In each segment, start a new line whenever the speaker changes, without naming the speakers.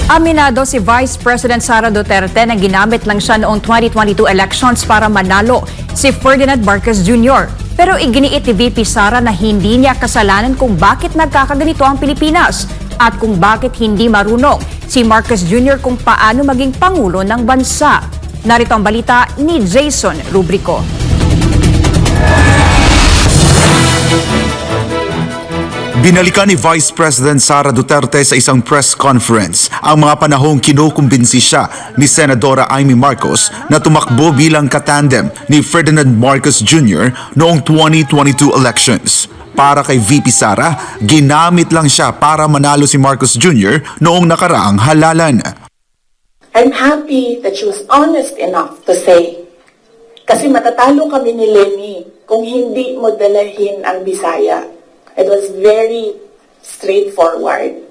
Aminado si Vice President Sara Duterte na ginamit lang siya noong 2022 elections para manalo si Ferdinand Marcos Jr. Pero iginiit ni VP Sara na hindi niya kasalanan kung bakit nagkakaganito ang Pilipinas at kung bakit hindi marunong si Marcos Jr. kung paano maging Pangulo ng bansa. Narito ang balita ni Jason Rubrico.
Binalikan ni Vice President Sara Duterte sa isang press conference ang mga panahong kinukumbinsi siya ni Senadora Amy Marcos na tumakbo bilang katandem ni Ferdinand Marcos Jr. noong 2022 elections. Para kay VP Sara, ginamit lang siya para manalo si Marcos Jr. noong nakaraang halalan.
I'm happy that she was honest enough to say, kasi matatalo kami ni Lenny kung hindi mo dalahin ang Bisaya. It was very straightforward.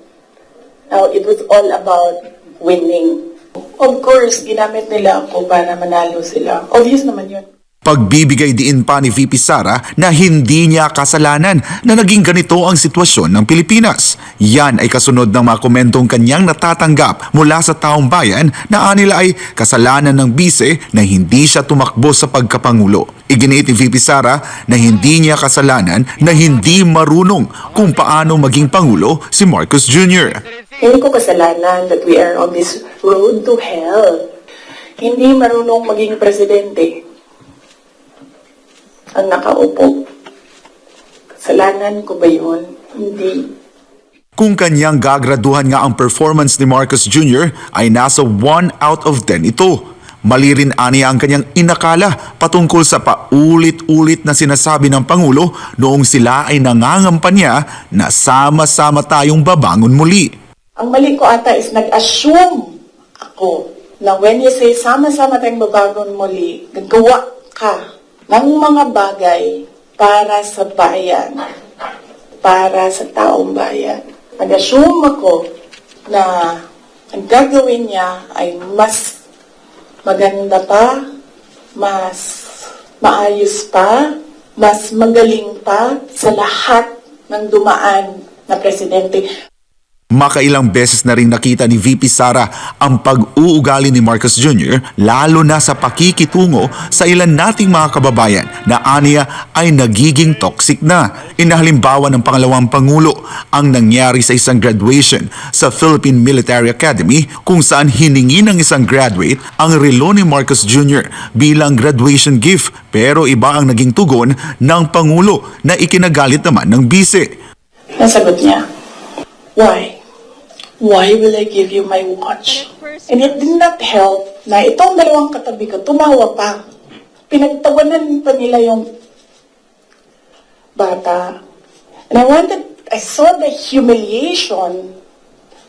Now, it was all about winning. Of course, ginamit nila ako para manalo sila. Obvious naman yun.
Pagbibigay diin pa ni VP Sara na hindi niya kasalanan na naging ganito ang sitwasyon ng Pilipinas. Yan ay kasunod ng mga komentong kanyang natatanggap mula sa taong bayan na anila ay kasalanan ng bise na hindi siya tumakbo sa pagkapangulo. Iginiit ni VP Sara na hindi niya kasalanan na hindi marunong kung paano maging Pangulo si Marcos Jr.
Hindi ko kasalanan that we are on this road to hell. Hindi marunong maging presidente ang nakaupo. Kasalanan ko ba yun? Hindi.
Kung kanyang gagraduhan nga ang performance ni Marcos Jr. ay nasa 1 out of 10 ito. Mali rin aniya ang kanyang inakala patungkol sa paulit-ulit na sinasabi ng Pangulo noong sila ay nangangampanya na sama-sama tayong babangon muli.
Ang mali ko ata is nag-assume ako na when you say sama-sama tayong babangon muli, gagawa ka ng mga bagay para sa bayan, para sa taong bayan. Nag-assume ako na ang gagawin niya ay mas maganda pa, mas maayos pa, mas magaling pa sa lahat ng dumaan na presidente.
Makailang beses na rin nakita ni VP Sara ang pag-uugali ni Marcos Jr. lalo na sa pakikitungo sa ilan nating mga kababayan na aniya ay nagiging toxic na. Inahalimbawa ng pangalawang Pangulo ang nangyari sa isang graduation sa Philippine Military Academy kung saan hiningi ng isang graduate ang relo ni Marcos Jr. bilang graduation gift pero iba ang naging tugon ng Pangulo na ikinagalit naman ng bise.
Nasagot niya, "Why? Why will I give you my watch?" And it did not help na itong dalawang katabi ko, tumawa pa. Pinagtawanan pa nila yung bata. And I saw the humiliation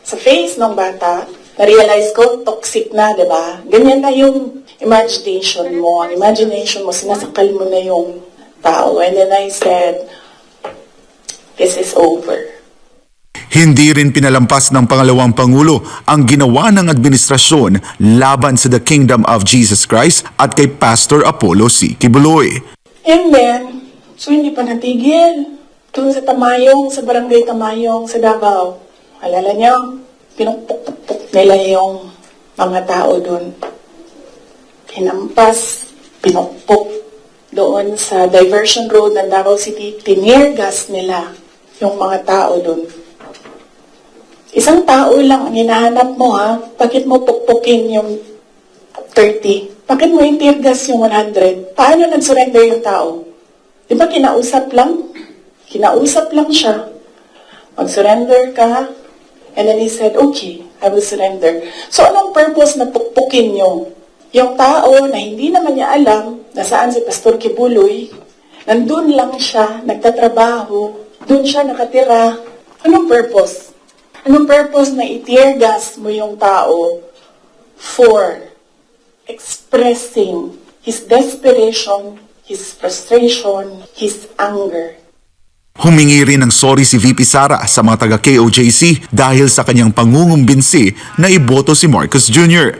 sa face ng bata. Na-realize ko, toxic na, di ba? Ganyan na yung imagination mo. Ang imagination mo, sinasakal mo na yung tao. And then I said, this is over.
Hindi rin pinalampas ng pangalawang Pangulo ang ginawa ng administrasyon laban sa The Kingdom of Jesus Christ at kay Pastor Apollo C. Kibuloy.
And then, so hindi pa natigil. Doon sa Tamayong, sa Barangay Tamayong, sa Davao. Alala niyo, pinukpuk-puk nila yung mga tao doon. Hinampas, pinukpuk doon sa diversion road ng Davao City. Tinirgas nila yung mga tao doon. Isang tao lang ang hinahanap mo, ha? Bakit mo pukpukin yung 30? Bakit mo intirgas yung 100? Paano nag-surrender yung tao? Di ba kinausap lang? Kinausap lang siya. Mag-surrender ka. And then he said, okay, I will surrender. So anong purpose na pukpukin nyo? Yung tao na hindi naman niya alam na saan si Pastor Kibuloy, nandun lang siya, nagtatrabaho, dun siya nakatira. Anong purpose? Anong purpose na i-tear gas mo yung tao for expressing his desperation, his frustration, his anger?
Humingi rin ng sorry si VP Sara sa mga taga-KOJC dahil sa kanyang pangungumbinsi na iboto si Marcos Jr.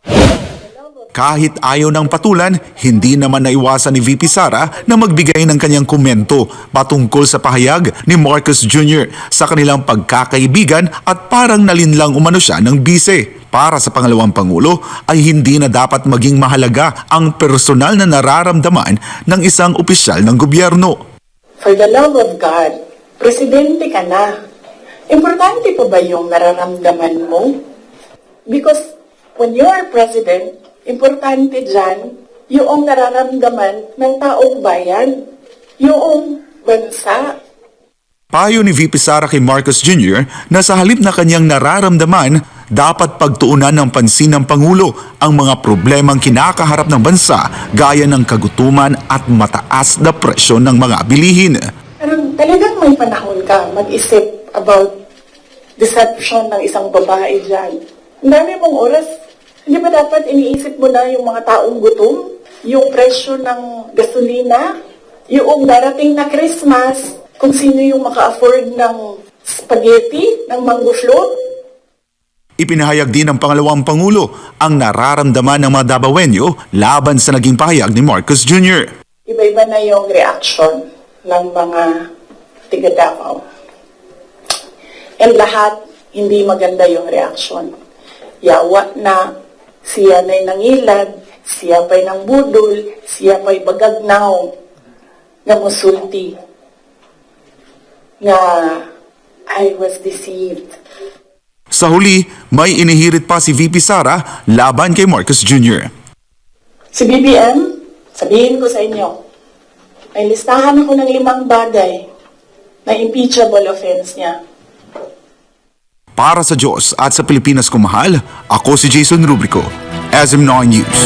The love of
Kahit ayaw ng patulan, hindi naman naiwasan ni VP Sara na magbigay ng kanyang komento patungkol sa pahayag ni Marcos Jr. sa kanilang pagkakaibigan at parang nalinlang umano siya ng bise. Para sa pangalawang Pangulo ay hindi na dapat maging mahalaga ang personal na nararamdaman ng isang opisyal ng gobyerno.
For the love of God, presidente ka na. Importante pa ba yung nararamdaman mo? Because when you are president, importante dyan yung nararamdaman ng taong bayan, yung bansa.
Payo ni VP Sara kay Marcos Jr. na sa halip na kanyang nararamdaman, dapat pagtuunan ng pansin ng Pangulo ang mga problemang kinakaharap ng bansa gaya ng kagutuman at mataas na presyo ng mga bilihin.
Pero talagang may panahon ka mag-isip about deception ng isang babae dyan. Ang dami mong oras. Hindi ba dapat iniisip mo na yung mga taong gutom? Yung presyo ng gasolina? Yung darating na Christmas? Kung sino yung maka-afford ng spaghetti, ng mango float?
Ipinahayag din ng pangalawang Pangulo ang nararamdaman ng mga Davaoenyo laban sa naging pahayag ni Marcos Jr.
Iba-iba na yung reaction ng mga tiga Davao. And lahat, hindi maganda yung reaction. Yawa na, siya na'y nangilad, siya pa'y nang budol, siya pa'y bagagnaw, nga musulti, nga I was deceived.
Sa huli, may inihirit pa si VP Sara laban kay Marcos Jr.
Si BBM, sabihin ko sa inyo, may listahan ako ng 5 bagay na impeachable offense niya.
Para sa Diyos at sa Pilipinas ko mahal, ako si Jason Rubrico, SM9 News.